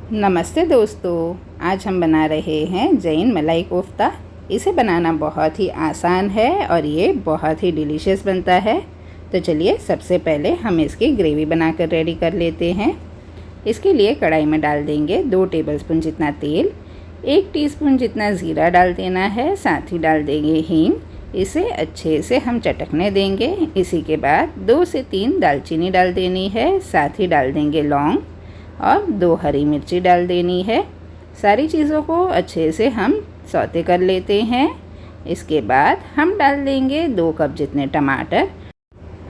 नमस्ते दोस्तों, आज हम बना रहे हैं जैन मलाई कोफ्ता। इसे बनाना बहुत ही आसान है और ये बहुत ही डिलीशियस बनता है। तो चलिए सबसे पहले हम इसकी ग्रेवी बनाकर रेडी कर लेते हैं। इसके लिए कढ़ाई में डाल देंगे 2 टेबलस्पून जितना तेल, 1 टीस्पून जितना ज़ीरा डाल देना है, साथ ही डाल देंगे हींग। इसे अच्छे से हम चटकने देंगे। इसी के बाद 2 से 3 दालचीनी डाल देनी है, साथ ही डाल देंगे लौंग और 2 हरी मिर्ची डाल देनी है। सारी चीज़ों को अच्छे से हम सौते कर लेते हैं। इसके बाद हम डाल देंगे 2 कप जितने टमाटर।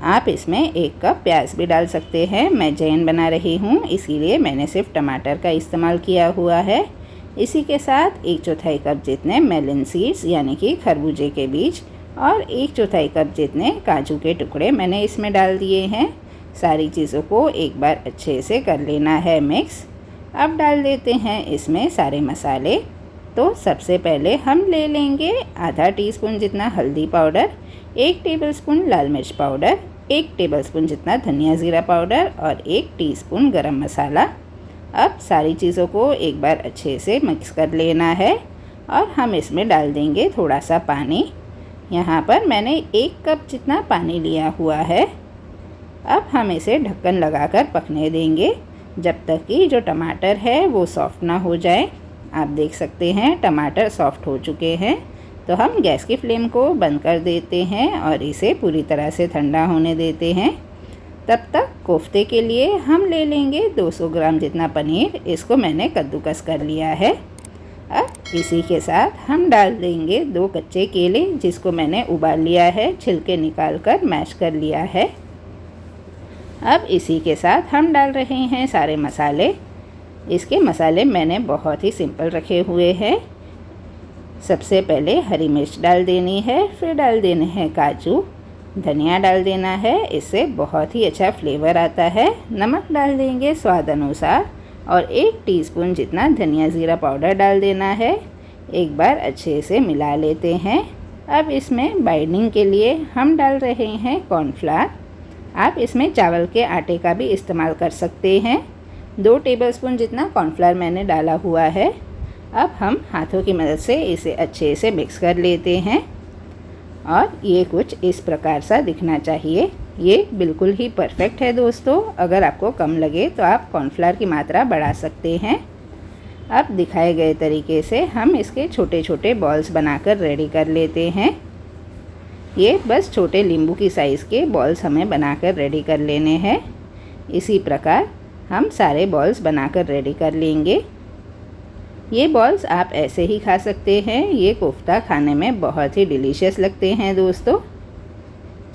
आप इसमें 1 कप प्याज भी डाल सकते हैं। मैं जैन बना रही हूँ, इसीलिए मैंने सिर्फ टमाटर का इस्तेमाल किया हुआ है। इसी के साथ 1/4 कप जितने मेलन सीड्स यानी कि खरबूजे के बीज और 1/4 कप जितने काजू के टुकड़े मैंने इसमें डाल दिए हैं। सारी चीज़ों को एक बार अच्छे से कर लेना है मिक्स। अब डाल देते हैं इसमें सारे मसाले। तो सबसे पहले हम ले लेंगे आधा टीस्पून जितना हल्दी पाउडर, 1 टेबलस्पून लाल मिर्च पाउडर, 1 टेबलस्पून जितना धनिया ज़ीरा पाउडर और 1 टीस्पून गरम मसाला। अब सारी चीज़ों को एक बार अच्छे से मिक्स कर लेना है और हम इसमें डाल देंगे थोड़ा सा पानी। यहाँ पर मैंने 1 कप जितना पानी लिया हुआ है। अब हम इसे ढक्कन लगाकर पकने देंगे जब तक कि जो टमाटर है वो सॉफ़्ट ना हो जाए। आप देख सकते हैं टमाटर सॉफ़्ट हो चुके हैं। तो हम गैस की फ्लेम को बंद कर देते हैं और इसे पूरी तरह से ठंडा होने देते हैं। तब तक कोफ्ते के लिए हम ले लेंगे 200 ग्राम जितना पनीर। इसको मैंने कद्दूकस कर लिया है। अब इसी के साथ हम डाल देंगे 2 कच्चे केले जिसको मैंने उबाल लिया है, छिलके निकाल कर मैश कर लिया है। अब इसी के साथ हम डाल रहे हैं सारे मसाले। इसके मसाले मैंने बहुत ही सिंपल रखे हुए हैं। सबसे पहले हरी मिर्च डाल देनी है, फिर डाल देने हैं काजू, धनिया डाल देना है, इससे बहुत ही अच्छा फ्लेवर आता है। नमक डाल देंगे स्वाद अनुसार और 1 टीस्पून जितना धनिया ज़ीरा पाउडर डाल देना है। एक बार अच्छे से मिला लेते हैं। अब इसमें बाइंडिंग के लिए हम डाल रहे हैं कॉर्नफ्लावर। आप इसमें चावल के आटे का भी इस्तेमाल कर सकते हैं। 2 टेबलस्पून जितना कॉर्नफ्लावर मैंने डाला हुआ है। अब हम हाथों की मदद से इसे अच्छे से मिक्स कर लेते हैं और ये कुछ इस प्रकार सा दिखना चाहिए। ये बिल्कुल ही परफेक्ट है दोस्तों। अगर आपको कम लगे तो आप कॉर्नफ्लावर की मात्रा बढ़ा सकते हैं। अब दिखाए गए तरीके से हम इसके छोटे छोटे बॉल्स बनाकर रेडी कर लेते हैं। ये बस छोटे नींबू की साइज़ के बॉल्स हमें बनाकर रेडी कर लेने हैं। इसी प्रकार हम सारे बॉल्स बनाकर रेडी कर लेंगे। ये बॉल्स आप ऐसे ही खा सकते हैं। ये कोफ्ता खाने में बहुत ही डिलीशियस लगते हैं दोस्तों।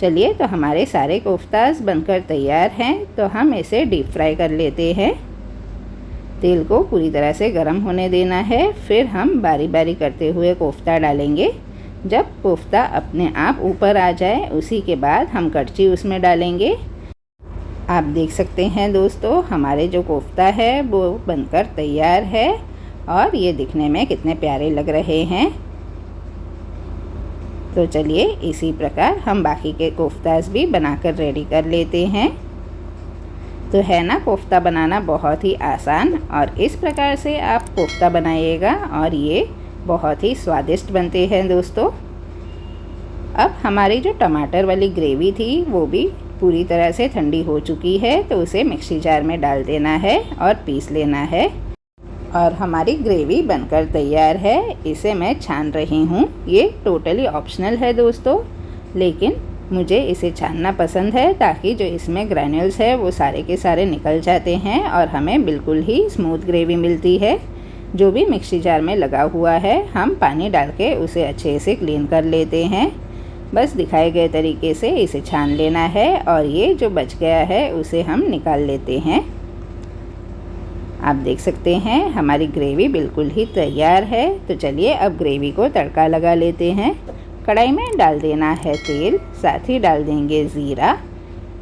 चलिए तो हमारे सारे कोफ्तास बनकर तैयार हैं। तो हम इसे डीप फ्राई कर लेते हैं। तेल को पूरी तरह से गर्म होने देना है, फिर हम बारी बारी करते हुए कोफ्ता डालेंगे। जब कोफ्ता अपने आप ऊपर आ जाए उसी के बाद हम कड़छी उसमें डालेंगे। आप देख सकते हैं दोस्तों हमारे जो कोफ्ता है वो बनकर तैयार है और ये दिखने में कितने प्यारे लग रहे हैं। तो चलिए इसी प्रकार हम बाकी के कोफ्तास भी बनाकर रेडी कर लेते हैं। तो है ना कोफ्ता बनाना बहुत ही आसान, और इस प्रकार से आप कोफ्ता बनाइएगा और ये बहुत ही स्वादिष्ट बनते हैं दोस्तों। अब हमारी जो टमाटर वाली ग्रेवी थी वो भी पूरी तरह से ठंडी हो चुकी है। तो उसे मिक्सी जार में डाल देना है और पीस लेना है। और हमारी ग्रेवी बनकर तैयार है। इसे मैं छान रही हूँ। ये टोटली ऑप्शनल है दोस्तों, लेकिन मुझे इसे छानना पसंद है ताकि जो इसमें ग्रैन्यूल्स है वो सारे के सारे निकल जाते हैं और हमें बिल्कुल ही स्मूथ ग्रेवी मिलती है। जो भी मिक्सी जार में लगा हुआ है हम पानी डाल के उसे अच्छे से क्लीन कर लेते हैं। बस दिखाए गए तरीके से इसे छान लेना है और ये जो बच गया है उसे हम निकाल लेते हैं। आप देख सकते हैं हमारी ग्रेवी बिल्कुल ही तैयार है। तो चलिए अब ग्रेवी को तड़का लगा लेते हैं। कढ़ाई में डाल देना है तेल, साथ ही डाल देंगे ज़ीरा,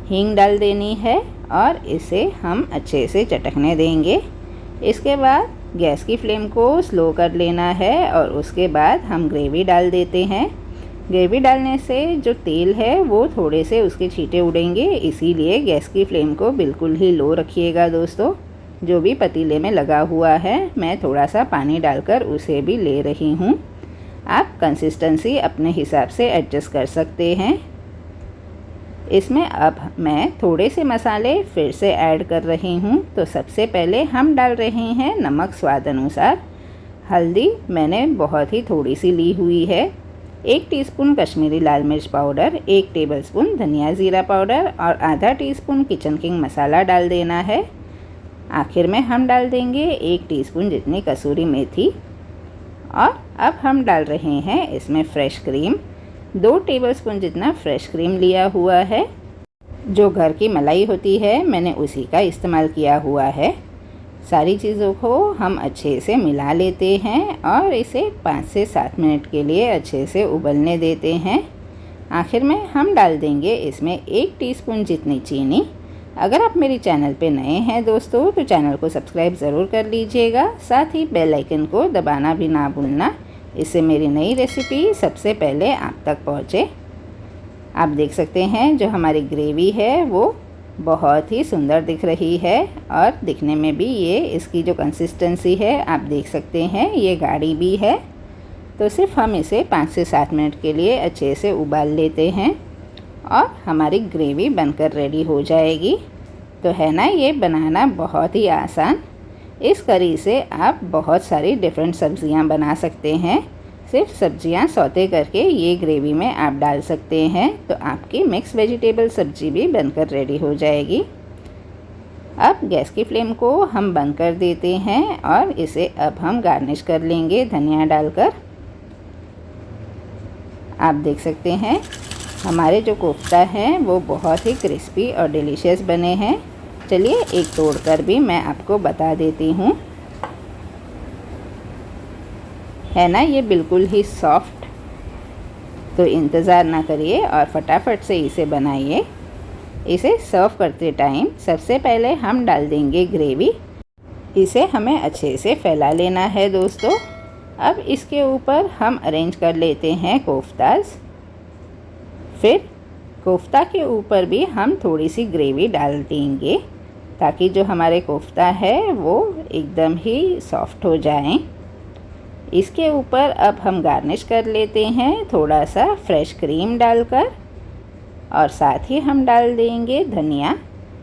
हींग डाल देनी है और इसे हम अच्छे से चटकने देंगे। इसके बाद गैस की फ्लेम को स्लो कर लेना है और उसके बाद हम ग्रेवी डाल देते हैं। ग्रेवी डालने से जो तेल है वो थोड़े से उसके छींटे उड़ेंगे, इसीलिए गैस की फ्लेम को बिल्कुल ही लो रखिएगा दोस्तों। जो भी पतीले में लगा हुआ है मैं थोड़ा सा पानी डालकर उसे भी ले रही हूँ। आप कंसिस्टेंसी अपने हिसाब से एडजस्ट कर सकते हैं। इसमें अब मैं थोड़े से मसाले फिर से ऐड कर रही हूँ। तो सबसे पहले हम डाल रहे हैं नमक स्वाद अनुसार। हल्दी मैंने बहुत ही थोड़ी सी ली हुई है। 1 टीस्पून कश्मीरी लाल मिर्च पाउडर, 1 टेबलस्पून धनिया ज़ीरा पाउडर और आधा टीस्पून किचन किंग मसाला डाल देना है। आखिर में हम डाल देंगे 1 टीस्पून जितनी कसूरी मेथी। और अब हम डाल रहे हैं इसमें फ्रेश क्रीम। 2 टेबलस्पून जितना फ्रेश क्रीम लिया हुआ है। जो घर की मलाई होती है मैंने उसी का इस्तेमाल किया हुआ है। सारी चीज़ों को हम अच्छे से मिला लेते हैं और इसे 5 से 7 मिनट के लिए अच्छे से उबलने देते हैं। आखिर में हम डाल देंगे इसमें 1 टीस्पून जितनी चीनी। अगर आप मेरे चैनल पे नए हैं दोस्तों तो चैनल को सब्सक्राइब ज़रूर कर लीजिएगा। साथ ही बेल आइकन को दबाना भी ना भूलना, इससे मेरी नई रेसिपी सबसे पहले आप तक पहुँचे। आप देख सकते हैं जो हमारी ग्रेवी है वो बहुत ही सुंदर दिख रही है और दिखने में भी ये इसकी जो कंसिस्टेंसी है आप देख सकते हैं ये गाढ़ी भी है। तो सिर्फ हम इसे 5 से 7 मिनट के लिए अच्छे से उबाल लेते हैं और हमारी ग्रेवी बनकर रेडी हो जाएगी। तो है ना ये बनाना बहुत ही आसान। इस करी से आप बहुत सारी डिफरेंट सब्जियां बना सकते हैं। सिर्फ सब्जियां सौते करके ये ग्रेवी में आप डाल सकते हैं तो आपकी मिक्स वेजिटेबल सब्जी भी बनकर रेडी हो जाएगी। अब गैस की फ्लेम को हम बंद कर देते हैं और इसे अब हम गार्निश कर लेंगे धनिया डालकर। आप देख सकते हैं हमारे जो कोफ्ता हैं वो बहुत ही क्रिस्पी और डिलीशियस बने हैं। चलिए एक तोड़कर भी मैं आपको बता देती हूँ। है ना ये बिल्कुल ही सॉफ्ट। तो इंतज़ार ना करिए और फटाफट से इसे बनाइए। इसे सर्व करते टाइम सबसे पहले हम डाल देंगे ग्रेवी। इसे हमें अच्छे से फैला लेना है दोस्तों। अब इसके ऊपर हम अरेंज कर लेते हैं कोफ्तास। फिर कोफ्ता के ऊपर भी हम थोड़ी सी ग्रेवी डाल देंगे ताकि जो हमारे कोफ्ता है वो एकदम ही सॉफ्ट हो जाएं। इसके ऊपर अब हम गार्निश कर लेते हैं थोड़ा सा फ्रेश क्रीम डालकर और साथ ही हम डाल देंगे धनिया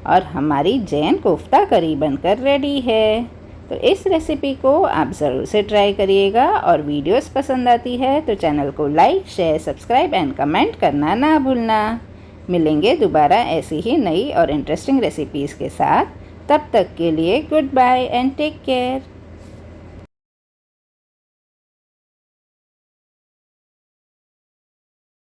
और हमारी जैन कोफ्ता करी बनकर रेडी है। तो इस रेसिपी को आप ज़रूर से ट्राई करिएगा और वीडियोस पसंद आती है तो चैनल को like, share, subscribe and comment करना ना भूलना। मिलेंगे दोबारा ऐसी ही नई और इंटरेस्टिंग रेसिपीज़ के साथ। तब तक के लिए goodbye and take care.